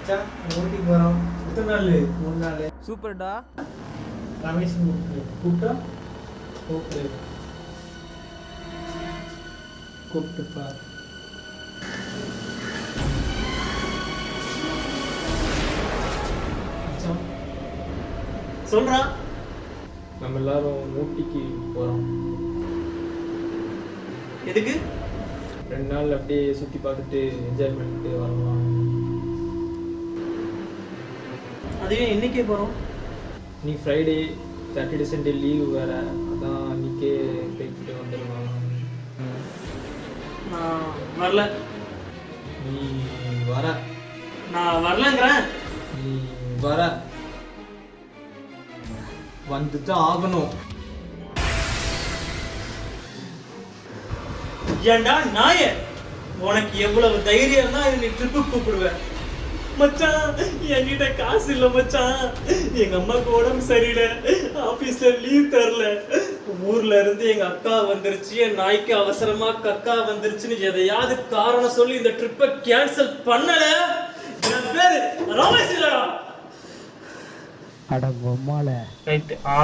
மச்சான் ஊட்டிக்கு போகிறோம். எத்தனை நாள்? 3 நாள். சூப்பர்டா. ரமேஷ் கூப்பிட்டா கூப்பிட்டுப்பா. மச்சான் சொல்றா. நம்ம எல்லாரும் ஊட்டிக்கு போகிறோம். எதுக்கு? 2 நாள் அப்படியே சுற்றி பார்த்துட்டு என்ஜாய் பண்ணிட்டு வரலாம். அதுவே இன்னைக்கே போகிறோம். இன்னைக்கு ஃப்ரைடே, சாட்டர்டே சண்டே லீவு வேறு, அதான் அன்றைக்கே போய்கிட்டு வந்துடலாம். நான் வரல. நீ வர. நான் வரலங்கிறேன். நீ வர. வந்துதான் ஆகணும். ஏண்டா நாய, உனக்கு எவ்வளவு தைரியம் இருந்தா நீ ட்ரிப்பு கூப்பிடுவேன்? மச்சான் என்கிட்ட காசு இல்ல மச்சான். எங்க அம்மாக்கு உடம்பு சரியில்லை, ஆபீஸ்ல லீவ் தரல. ஊர்ல இருந்து எங்க அக்கா வந்துருச்சு, என் நாய்க்கு அவசரமா கக்கா வந்துருச்சுன்னு எதையாவது காரணம் சொல்லி இந்த ட்ரிப்பை கேன்சல் பண்ணல. என் பேரு ரமேஷ் இல்லடா. அட பொம்மால. ரைட் ஆ